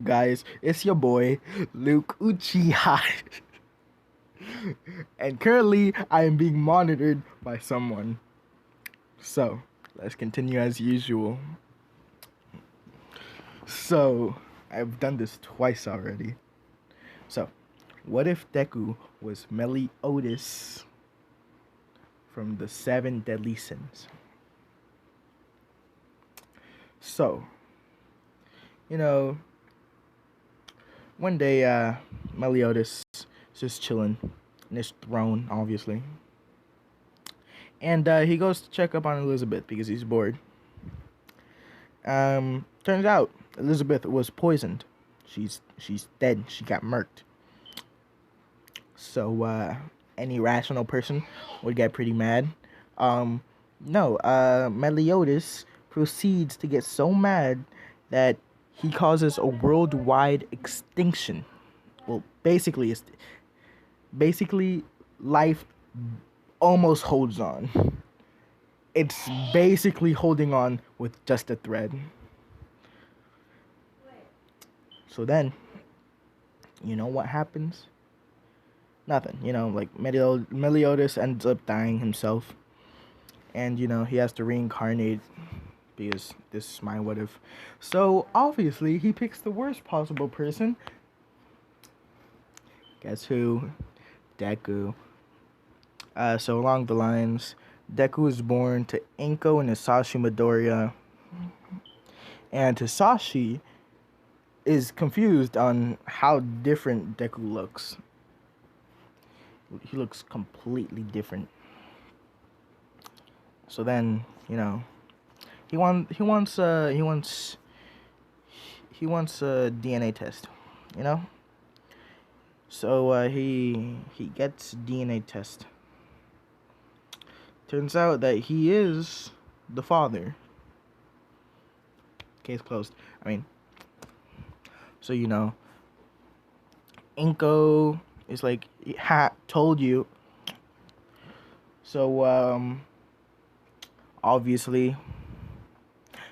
Guys, it's your boy Luke Uchiha, and currently I am being monitored by someone. So let's continue as usual. So I've done this twice already. So, what if Deku was Meliodas from the Seven Deadly Sins? So, you know, one day Meliodas is just chilling in his throne, obviously. And he goes to check up on Elizabeth because he's bored. Turns out Elizabeth was poisoned. She's dead. She got murked. So any rational person would get pretty mad. No, Meliodas proceeds to get so mad that he causes a worldwide extinction. Well, basically life almost holds on. It's basically holding on with just a thread. So then, you know what happens? Nothing. Like Meliodas ends up dying himself. And, he has to reincarnate because this is my what if. So, obviously, he picks the worst possible person. Guess who? Deku. So along the lines, Deku was born to Inko and Hisashi Midoriya. And Hisashi is confused on how different Deku looks. He looks completely different. So then, he wants a DNA test, you know? So he gets DNA test. Turns out that he is the father. Case closed. So Inko is like, told you. So obviously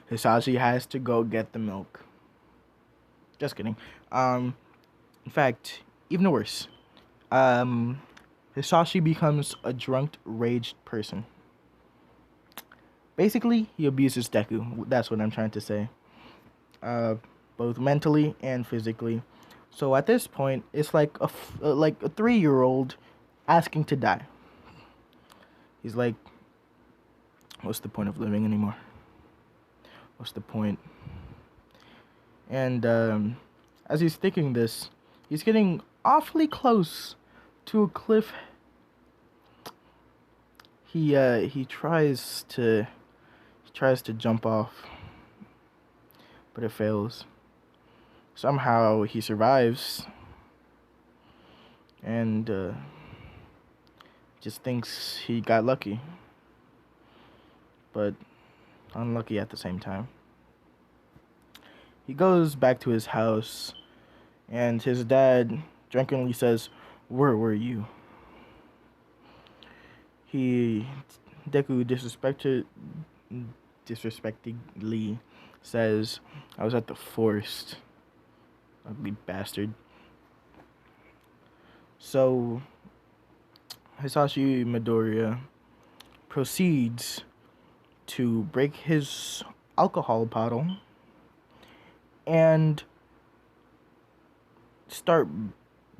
Hisashi has to go get the milk. Just kidding. In fact, even worse. Hisashi becomes a drunk, raged person. Basically, he abuses Deku. That's what I'm trying to say. Both mentally and physically. So at this point, it's like a 3-year-old asking to die. He's like, what's the point of living anymore? What's the point? And as he's thinking this, he's getting awfully close to a cliff. He tries to jump off, but it fails. Somehow he survives, and just thinks he got lucky, but unlucky at the same time. He goes back to his house, and his dad drunkenly says, "Where were you?" Deku disrespectfully says, "I was at the forest." Ugly bastard. So Hisashi Midoriya proceeds to break his alcohol bottle and start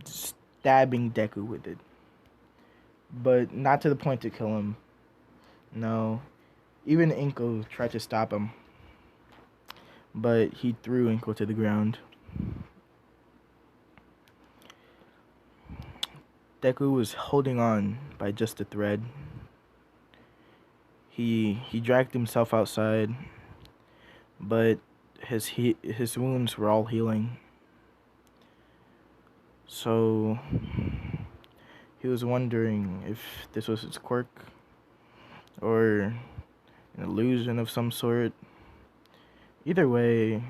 stabbing Deku with it. But not to the point to kill him. No. Even Inko tried to stop him. But he threw Inko to the ground. Deku was holding on by just a thread. He dragged himself outside, but his wounds were all healing. So he was wondering if this was his quirk or an illusion of some sort. Either way,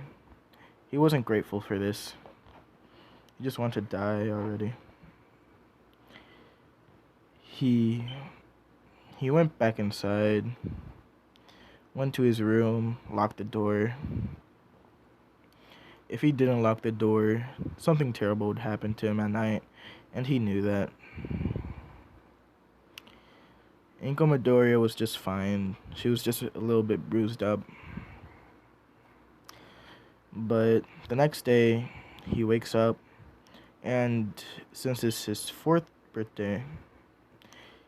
he wasn't grateful for this. He just wanted to die already. He went back inside, went to his room, locked the door, if he didn't lock the door, something terrible would happen to him at night, and he knew that. Inko Midoriya was just fine. She was just a little bit bruised up. But the next day, he wakes up, and since it's his 4th birthday,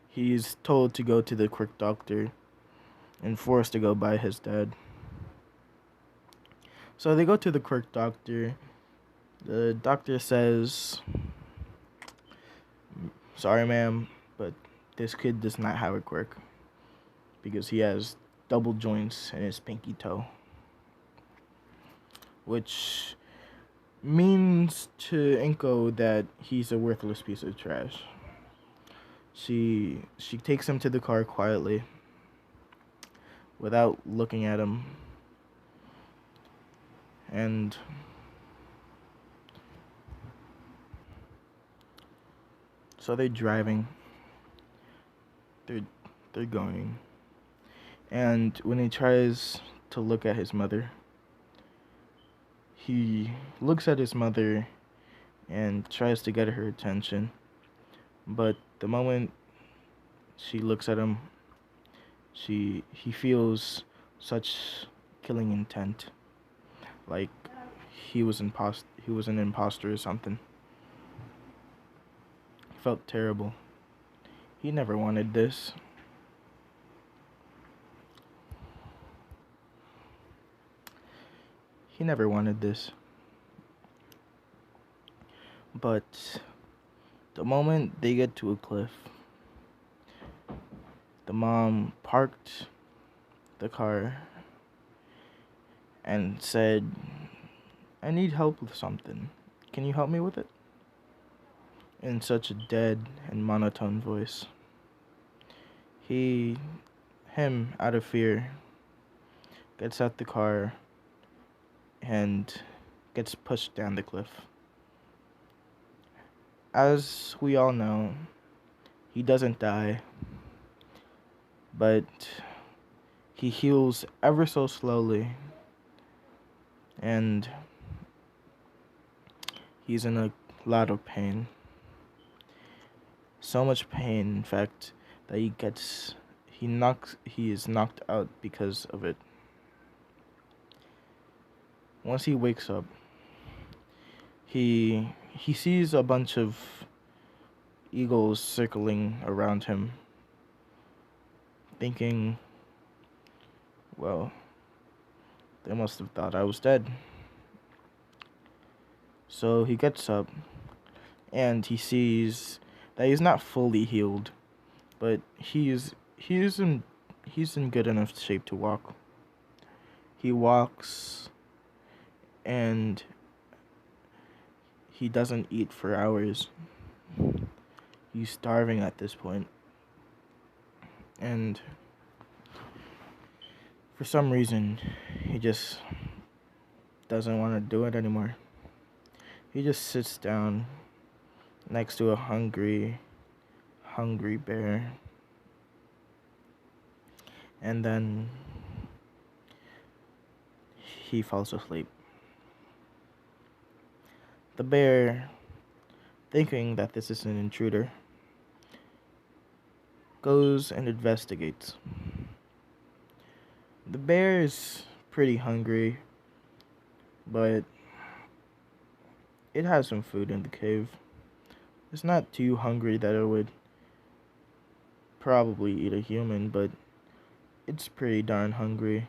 he's told to go to the quirk doctor and forced to go by his dad. So they go to the quirk doctor. The doctor says, "Sorry, ma'am, but this kid does not have a quirk because he has double joints in his pinky toe." Which means to Inko that he's a worthless piece of trash. She takes him to the car quietly, without looking at him, and so they're driving. They're going, and when he tries to look at his mother, he looks at his mother and tries to get her attention, but the moment she looks at him, he feels such killing intent, like he was an imposter or something. He felt terrible. He never wanted this. He never wanted this. But the moment they get to a cliff, the mom parked the car and said, "I need help with something. Can you help me with it?" In such a dead and monotone voice. Him, out of fear, gets out the car and gets pushed down the cliff. As we all know, he doesn't die, but he heals ever so slowly, and he's in a lot of pain. So much pain, in fact, that he is knocked out because of it. Once he wakes up, he sees a bunch of eagles circling around him, thinking, well, they must have thought I was dead. So he gets up and he sees that he's not fully healed, but he's in good enough shape to walk. He walks and he doesn't eat for hours. He's starving at this point. And for some reason, he just doesn't want to do it anymore. He just sits down next to a hungry bear. And then he falls asleep. The bear, thinking that this is an intruder, goes and investigates. The bear is pretty hungry, but it has some food in the cave. It's not too hungry that it would probably eat a human, but it's pretty darn hungry.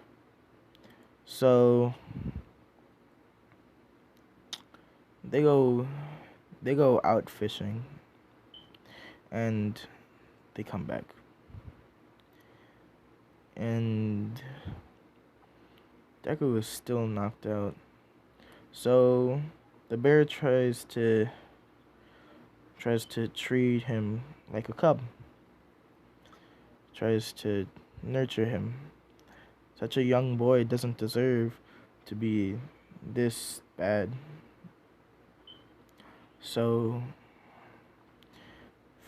So they go out fishing, and they come back. And Deku is still knocked out. So the bear tries to treat him like a cub. Tries to nurture him. Such a young boy doesn't deserve to be this bad. So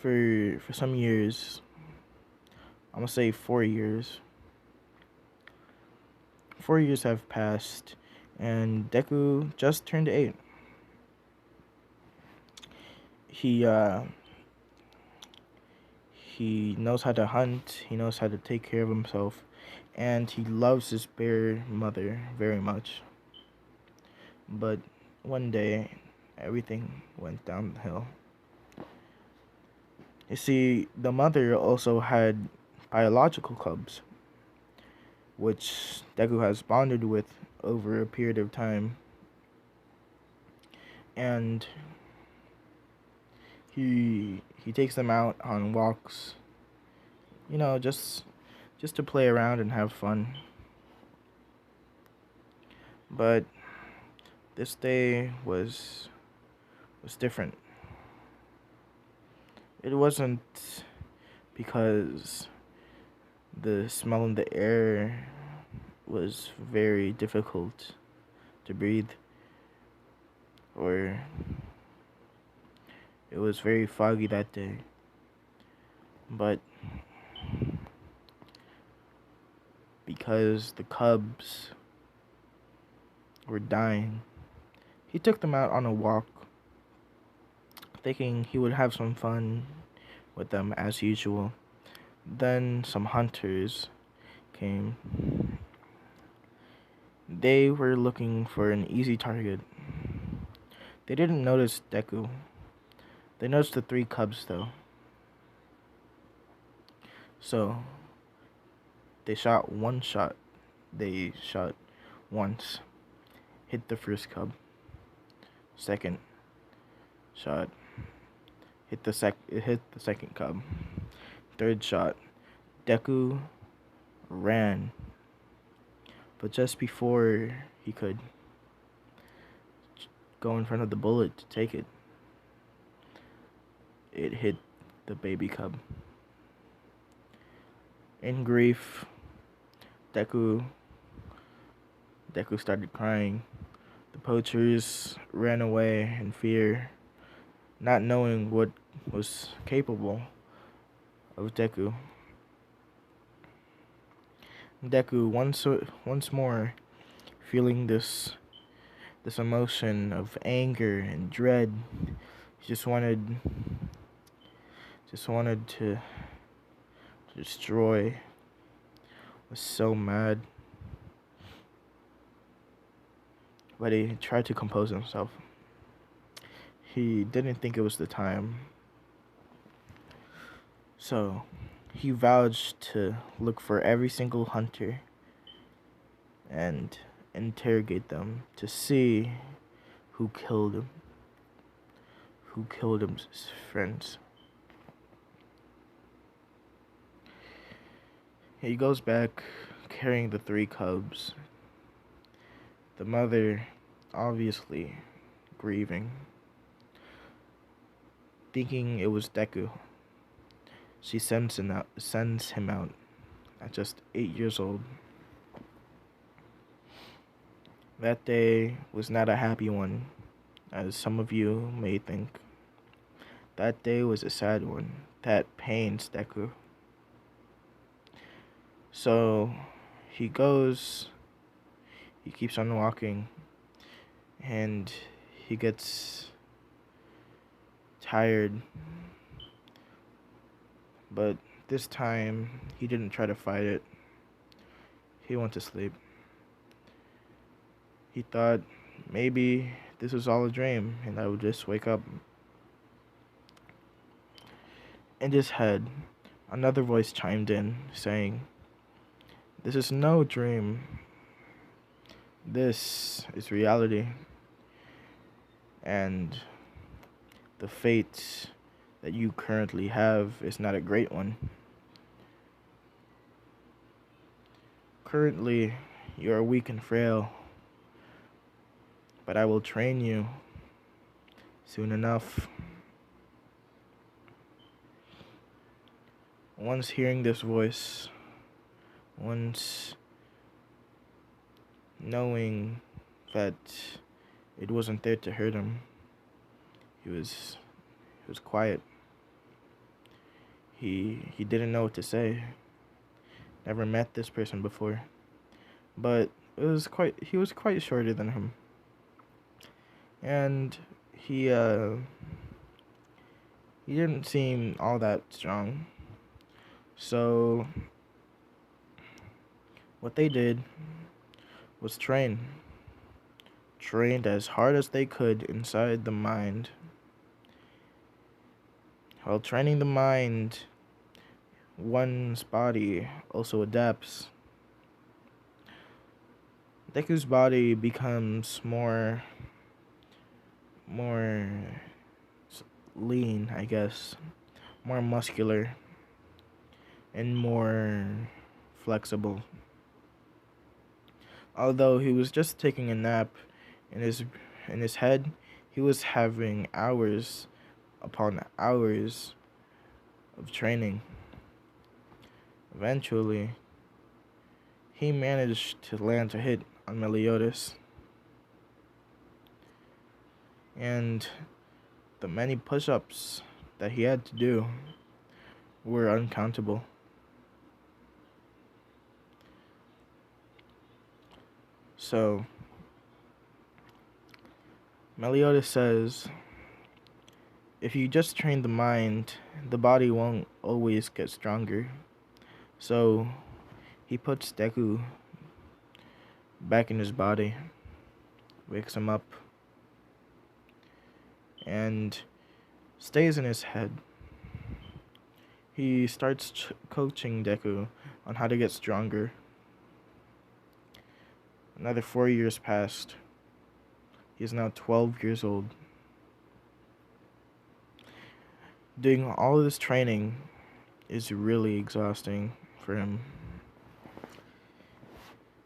for some years, I'm gonna say 4 years. 4 years have passed, and Deku just turned 8. He he knows how to hunt, he knows how to take care of himself, and he loves his bear mother very much. But one day, everything went downhill. You see, the mother also had biological cubs, which Deku has bonded with over a period of time. And he takes them out on walks, just to play around and have fun. But this day was different. It wasn't because the smell in the air was very difficult to breathe, or it was very foggy that day, but because the cubs were dying, he took them out on a walk, thinking he would have some fun with them as usual. Then some hunters came. They were looking for an easy target. They didn't notice Deku. They noticed the 3 cubs though. So they shot one shot. They shot once. Hit the first cub. Second shot. Hit the second cub. Third shot. Deku ran. But just before he could go in front of the bullet to take it, it hit the baby cub. In grief, Deku started crying. The poachers ran away in fear, not knowing what was capable of Deku. Deku once more feeling this emotion of anger and dread. He just wanted to destroy. Was so mad. But he tried to compose himself. He didn't think it was the time. So he vowed to look for every single hunter and interrogate them to see who killed him. Who killed his friends. He goes back carrying the 3 cubs. The mother obviously grieving, thinking it was Deku. She sends him out at just 8 years old. That day was not a happy one, as some of you may think. That day was a sad one that pains Deku. So he keeps on walking, and he gets tired. But this time, he didn't try to fight it. He went to sleep. He thought maybe this was all a dream and I would just wake up. In his head, another voice chimed in, saying, "This is no dream. This is reality. And the fate that you currently have is not a great one. Currently, you are weak and frail, but I will train you soon enough." Once hearing this voice, once knowing that it wasn't there to hurt him, he was quiet. He didn't know what to say. Never met this person before. But he was quite shorter than him, and he didn't seem all that strong. So what they did was trained as hard as they could inside the mind. While training the mind, one's body also adapts. Deku's body becomes more lean, I guess, more muscular, and more flexible. Although he was just taking a nap in his head, he was having hours upon hours of training. Eventually, he managed to land a hit on Meliodas, and the many push-ups that he had to do were uncountable. So, Meliodas says, if you just train the mind, the body won't always get stronger. So, he puts Deku back in his body, wakes him up, and stays in his head. He starts coaching Deku on how to get stronger. Another 4 years passed. He is now 12 years old. Doing all of this training is really exhausting for him.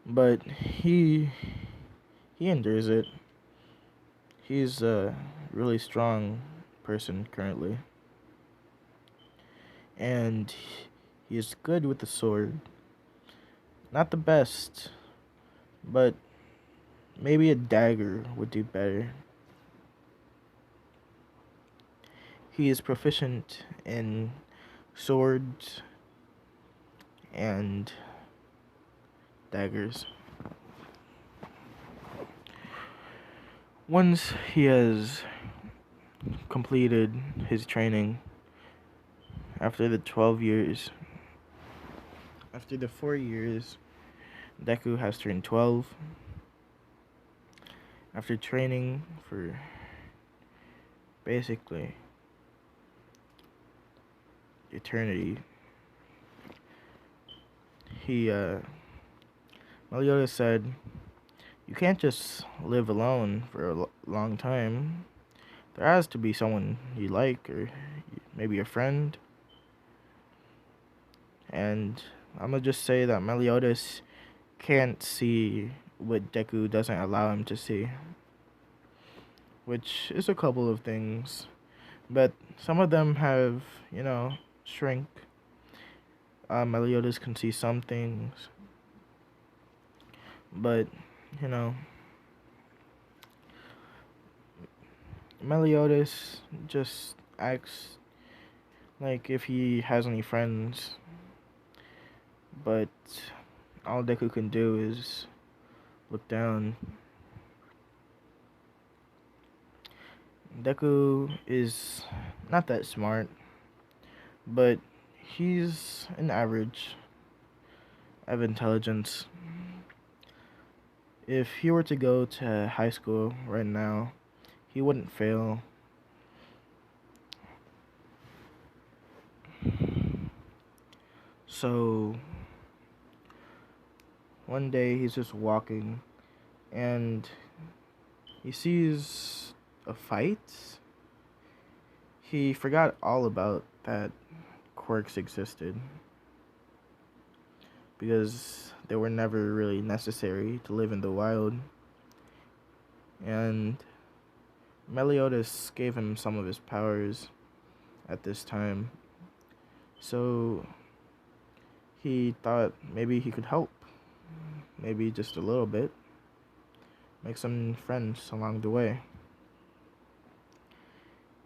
But he endures it. He's a really strong person currently. And he is good with the sword. Not the best, but maybe a dagger would do better. He is proficient in swords and daggers. Once he has completed his training, after the 12 years, after the 4 years, Deku has turned 12. After training for basically eternity, Meliodas said, you can't just live alone for a long time. There has to be someone you like, or maybe a friend. And I'm gonna just say that Meliodas can't see what Deku doesn't allow him to see, which is a couple of things, but some of them have, shrink. Meliodas can see some things, but Meliodas just acts like if he has any friends, but all Deku can do is look down. Deku is not that smart, but he's an average of intelligence. If he were to go to high school right now, he wouldn't fail. So one day he's just walking and he sees a fight. He forgot all about that quirks existed because they were never really necessary to live in the wild. And Meliodas gave him some of his powers at this time. So he thought maybe he could help. Maybe just a little bit. Make some friends along the way.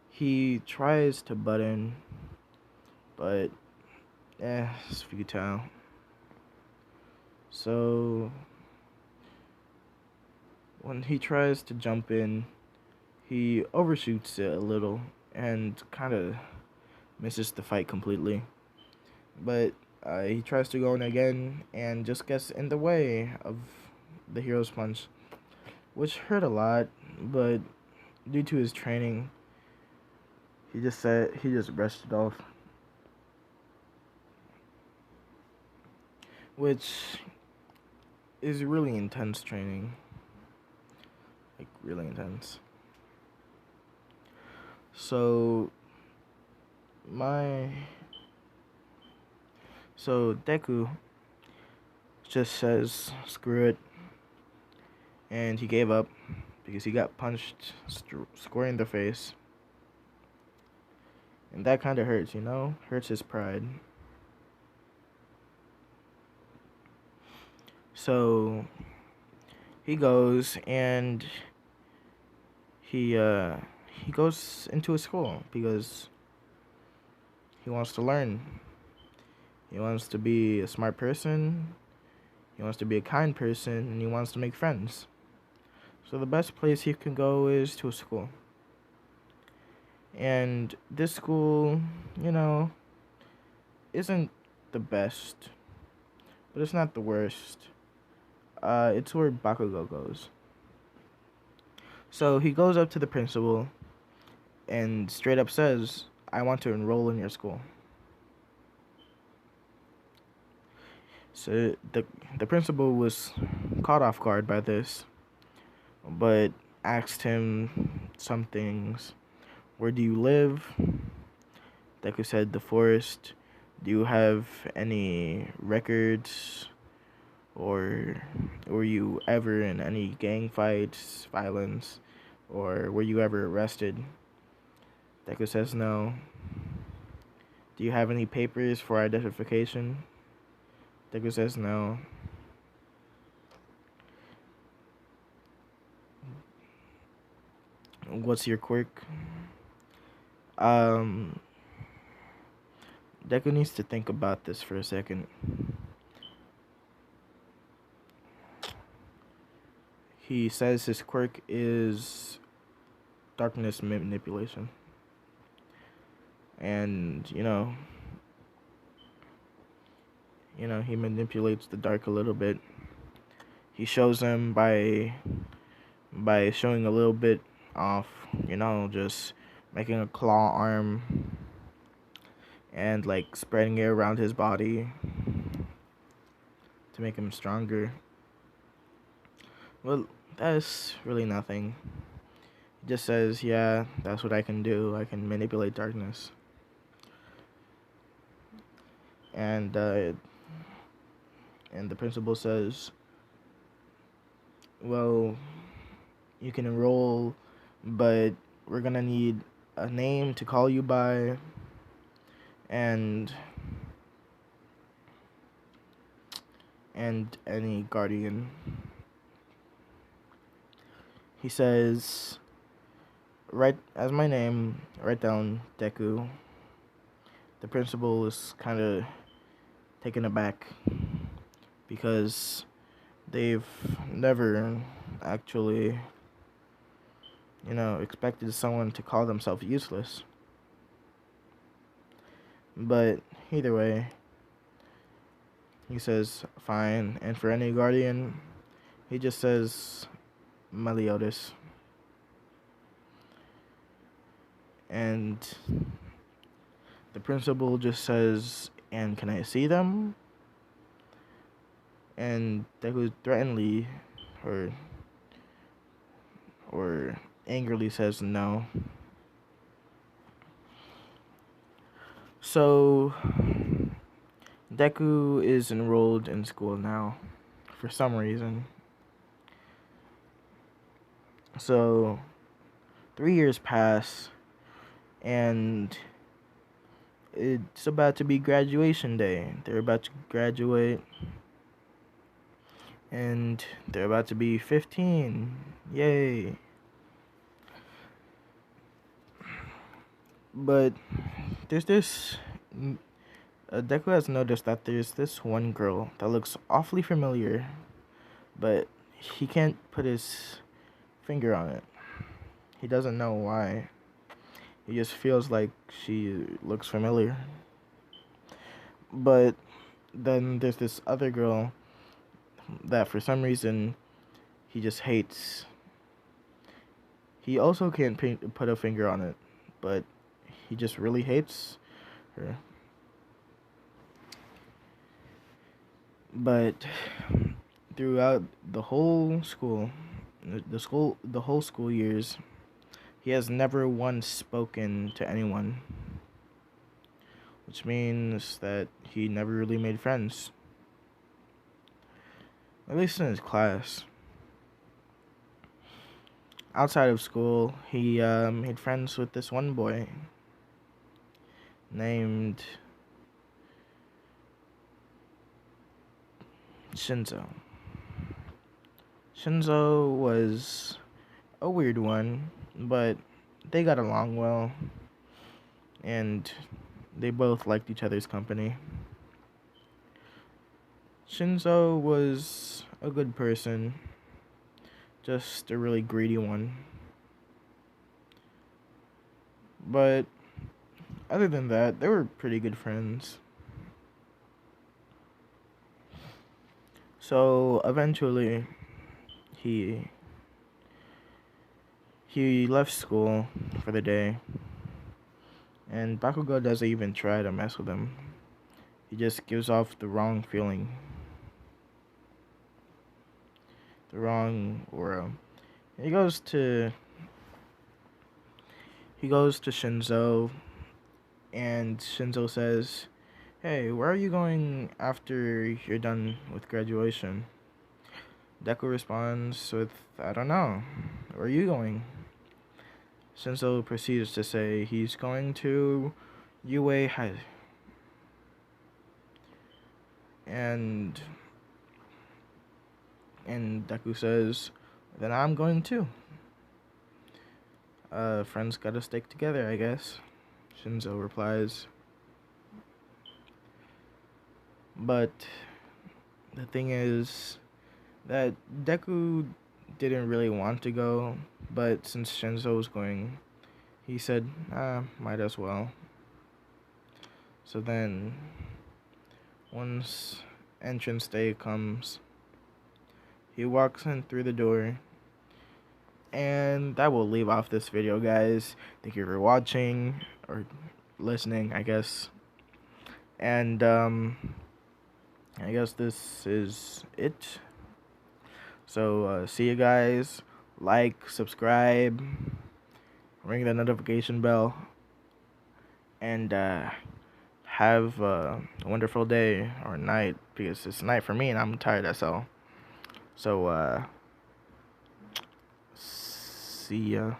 He tries to butt in, but it's futile. So When he tries to jump in, he overshoots it a little and kind of misses the fight completely. But he tries to go in again and just gets in the way of the hero's punch, which hurt a lot, but due to his training, he just brushed it off. Which is really intense training. Like, really intense. So, Deku just says, screw it. And he gave up because he got punched square in the face. And that kind of hurts, you know? Hurts his pride. So he goes and he goes into a school because he wants to learn. He wants to be a smart person. He wants to be a kind person, and he wants to make friends. So the best place he can go is to a school. And this school, you know, isn't the best, but it's not the worst. It's where Bakugo goes. So he goes up to the principal and straight up says, I want to enroll in your school. So the principal was caught off guard by this, but asked him some things. Where do you live? Deku said the forest. Do you have any records? Or were you ever in any gang fights, violence? Or were you ever arrested? Deku says no. Do you have any papers for identification? Deku says no. What's your quirk? Deku needs to think about this for a second. He says his quirk is darkness manipulation. And, you know, he manipulates the dark a little bit. He shows them by showing a little bit off, just making a claw arm and like spreading it around his body to make him stronger. Well, that's really nothing. He just says, yeah, that's what I can do. I can manipulate darkness. And the principal says, well, you can enroll, but we're gonna need a name to call you by, and any guardian. He says, write as my name, write down Deku. The principal is kind of taken aback because they've never actually, expected someone to call themselves useless. But either way, he says, fine. And for any guardian, he just says Meliodas. And the principal just says, and can I see them? And Deku threateningly or angrily says no. So Deku is enrolled in school now for some reason. So 3 years pass and it's about to be graduation day. They're about to graduate and they're about to be 15. Yay. But there's this Deku has noticed that there's this one girl that looks awfully familiar, but he can't put his finger on it. He doesn't know why. He just feels like she looks familiar. But then there's this other girl that for some reason he just hates. He also can't put a finger on it, but he just really hates her. But throughout the whole school, the whole school years, he has never once spoken to anyone, which means that he never really made friends, at least in his class. Outside of school, he made friends with this one boy named Shinzo. Shinzo was a weird one, but they got along well, and they both liked each other's company. Shinzo was a good person, just a really greedy one. But other than that, they were pretty good friends. So eventually, he left school for the day, and Bakugo doesn't even try to mess with him. He just gives off the wrong feeling, the wrong aura. He goes to Shinzo, and Shinzo says, "Hey, where are you going after you're done with graduation?" Deku responds with, "I don't know. Where are you going?" Shinzo proceeds to say he's going to UA High. And Deku says, "Then I'm going too. Friends gotta stick together, I guess." Shinzo replies. But the thing is that Deku didn't really want to go, but since Shinzo was going, he said, might as well. So then, once entrance day comes, he walks in through the door, and that will leave off this video, guys. Thank you for watching, or listening, I guess. And, I guess this is it. So, see you guys. Like, subscribe, ring the notification bell, and have a wonderful day or night, because it's night for me and I'm tired as hell. So, see ya.